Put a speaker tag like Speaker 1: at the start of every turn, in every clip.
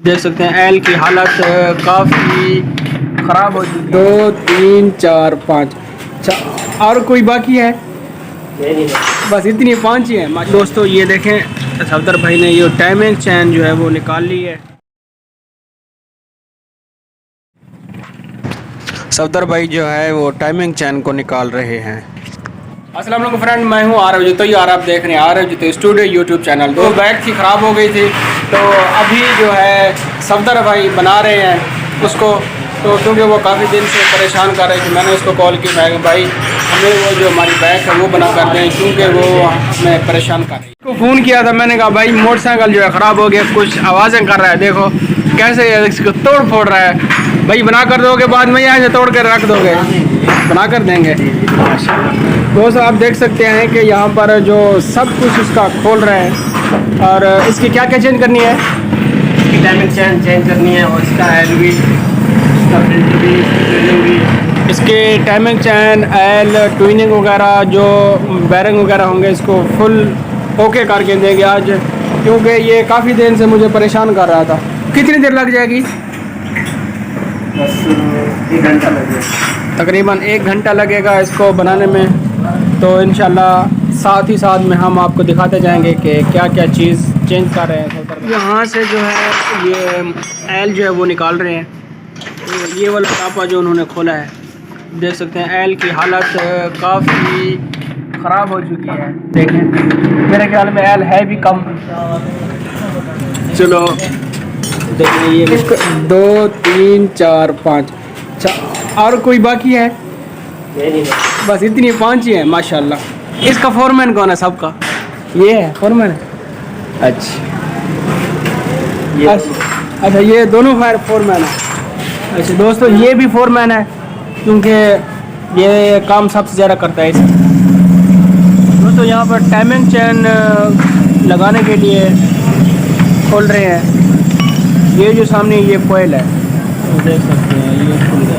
Speaker 1: देख सकते हैं एल की हालत काफ़ी ख़राब हो चुकी है। 2 3 4 5 और कोई बाकी है? बस इतनी 5 ही है। दोस्तों ये देखें सफदर भाई ने ये टाइमिंग चैन जो है वो निकाल ली है। सफदर भाई जो है वो टाइमिंग चैन को निकाल रहे हैं। अस्सलाम वालेकुम फ्रेंड, मैं हूँ आरव जी। तो ये आप देख रहे हैं आरव जी स्टूडियो यूट्यूब चैनल। तो बैग थी ख़राब हो गई थी, तो अभी जो है सफदर भाई बना रहे हैं उसको। तो क्योंकि वो काफ़ी दिन से परेशान कर रहे थे, मैंने उसको कॉल की, मैं भाई हमें वो जो हमारी बैग है वो बना कर दें, क्योंकि वो हमें परेशान कर रही है। उसको फ़ोन किया था मैंने, कहा भाई मोटरसाइकिल जो है ख़राब हो गया, कुछ आवाज़ें कर रहा है, देखो कैसे इसको तोड़ फोड़ रहा है। भाई बना कर दोगे, बाद में यहाँ से तोड़ कर रख दोगे? बना कर देंगे। दोस्त आप देख सकते हैं कि यहाँ पर जो सब कुछ इसका खोल रहे हैं। और इसकी क्या क्या चेंज करनी है?
Speaker 2: इसकी टाइमिंग चेंज करनी है, और इसका एल भी, इसका फिल्टर भी, ट्यूनिंग भी।
Speaker 1: इसके टाइमिंग चैन, एल, ट्यूनिंग वगैरह, जो बैरिंग वगैरह होंगे इसको फुल ओके करके देंगे आज, क्योंकि ये काफ़ी देर से मुझे परेशान कर रहा था। कितनी देर लग जाएगी?
Speaker 2: बस 1 घंटा लगेगा।
Speaker 1: तकरीबन 1 घंटा लगेगा इसको बनाने में। तो इंशाल्लाह साथ ही साथ में हम आपको दिखाते जाएंगे कि क्या क्या चीज़ चेंज कर रहे हैं। यहाँ से जो है ये एल जो है वो निकाल रहे हैं। तो ये वाला टापा जो उन्होंने खोला है, देख सकते हैं एल की हालत काफ़ी ख़राब हो चुकी है। देखें मेरे ख्याल में एल है भी कम। चलो देखिए ये 2 3 4 5 और कोई बाकी है? बस इतनी 5 ही है माशाल्लाह। इसका फोरमैन कौन है सबका? ये है फोरमैन। अच्छा अच्छा, ये दोनों फोरमैन है। अच्छा दोस्तों ये भी फोरमैन है, क्योंकि ये काम सबसे ज़्यादा करता है इसे। दोस्तों यहाँ पर टाइमिंग चैन लगाने के लिए खोल रहे हैं। ये जो सामने ये कोयल है, तो देख सकते हैं ये खुल गया।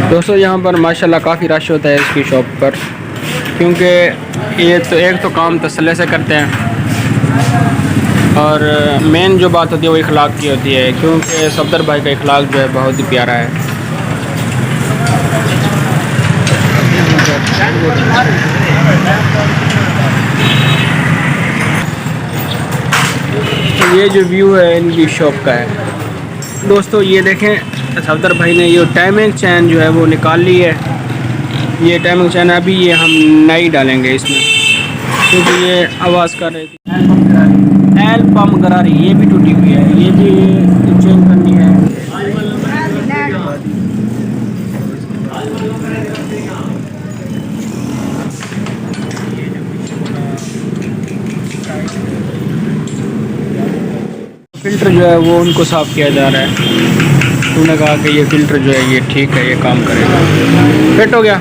Speaker 1: दोस्तों यहाँ पर माशाल्लाह काफ़ी रश होता है इसकी शॉप पर, क्योंकि ये तो एक तो काम तसल्ले से करते हैं, और मेन जो बात होती है वो इखलाक की होती है, क्योंकि सफदर भाई का इखलाक जो है बहुत ही प्यारा है। ये जो व्यू है इनकी शॉप का है। दोस्तों ये देखें सफदर भाई ने ये टाइमिंग चैन जो है वो निकाल ली है। ये टाइमिंग चैन अभी ये हम नई डालेंगे इसमें, क्योंकि ये आवाज़ कर रही थी। एल पम्प गरारी ये भी टूटी हुई है, ये भी चेंज करनी है। फ़िल्टर जो है वो उनको साफ़ किया जा रहा है। उन्होंने कहा कि ये फ़िल्टर जो है ये ठीक है, ये काम करेगा। फिट हो गया।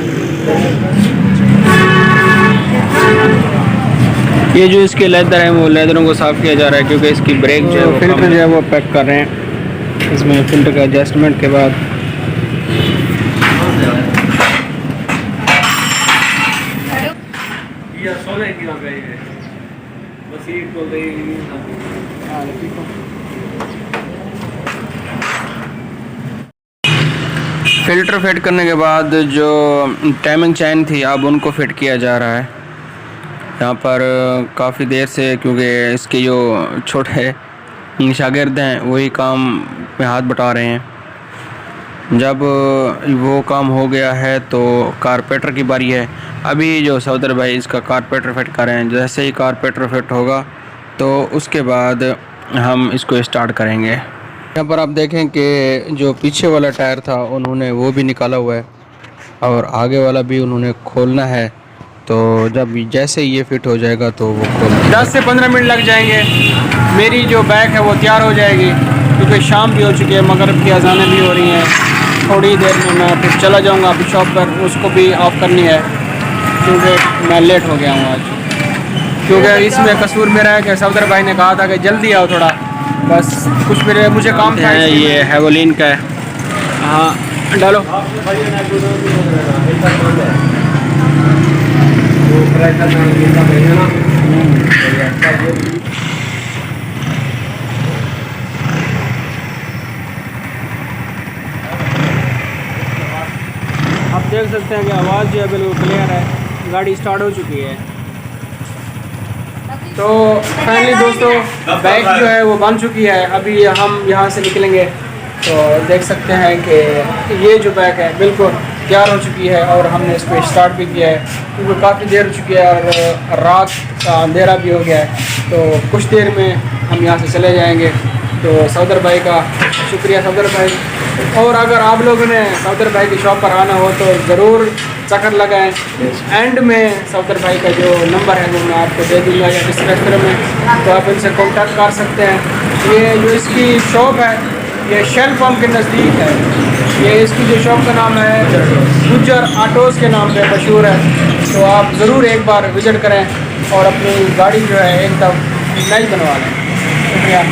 Speaker 1: ये जो इसके लेदर हैं वो लेदरों को साफ़ किया जा रहा है, क्योंकि इसकी ब्रेक जो है वो फ़िल्टर जो है वो पैक कर रहे हैं। इसमें फ़िल्टर का एडजस्टमेंट के बाद फ़िल्टर फिट करने के बाद जो टाइमिंग चैन थी अब उनको फिट किया जा रहा है यहाँ पर काफ़ी देर से, क्योंकि इसके जो छोटे शागिर्द हैं वही काम में हाथ बटा रहे हैं। जब वो काम हो गया है तो कारपेंटर की बारी है। अभी जो सफदर भाई इसका कारपेंटर फिट कर रहे हैं, जैसे ही कारपेंटर फिट होगा तो उसके बाद हम इसको स्टार्ट करेंगे। यहाँ पर आप देखें कि जो पीछे वाला टायर था उन्होंने वो भी निकाला हुआ है, और आगे वाला भी उन्होंने खोलना है। तो जब जैसे ये फिट हो जाएगा तो वो खोल 10 से 15 मिनट लग जाएंगे। मेरी जो बैग है वो तैयार हो जाएगी, क्योंकि शाम भी हो चुकी है, मगरिब की अज़ानें भी हो रही हैं। थोड़ी देर में मैं फिर चला जाऊँगा अभी शॉप पर, उसको भी ऑफ़ करनी है, क्योंकि मैं लेट हो गया हूँ आज। क्योंकि इसमें कसूर मेरा है कि सफदर भाई ने कहा था कि जल्दी आओ थोड़ा, बस कुछ मुझे काम था। ये हेवोलिन का है। हाँ डालो। आप देख सकते हैं कि आवाज़ जो है बिल्कुल क्लियर है, गाड़ी स्टार्ट हो चुकी है। तो फाइनली दोस्तों बाइक जो है वो बन चुकी है। अभी हम यहाँ से निकलेंगे तो देख सकते हैं कि ये जो बाइक है बिल्कुल तैयार हो चुकी है और हमने इसको स्टार्ट भी किया है, क्योंकि काफ़ी देर हो चुकी है और रात का अंधेरा भी हो गया है। तो कुछ देर में हम यहाँ से चले जाएंगे। तो सौदर भाई का शुक्रिया सौदर भाई। और अगर आप लोगों ने सौदर भाई की शॉप पर आना हो तो ज़रूर चक्कर लगाएं। एंड में सौदर भाई का जो नंबर है वो मैं आपको दे दूँगा या डिस्क्रिप्शन में, तो आप इनसे कॉन्टैक्ट कर सकते हैं। ये जो इसकी शॉप है ये शेल पंप के नज़दीक है। ये इसकी जो शॉप का नाम है गुज्जर ऑटोज़ के नाम पे मशहूर है। तो आप ज़रूर एक बार विज़िट करें और अपनी गाड़ी जो है एकदम नई बनवा लें। शुक्रिया।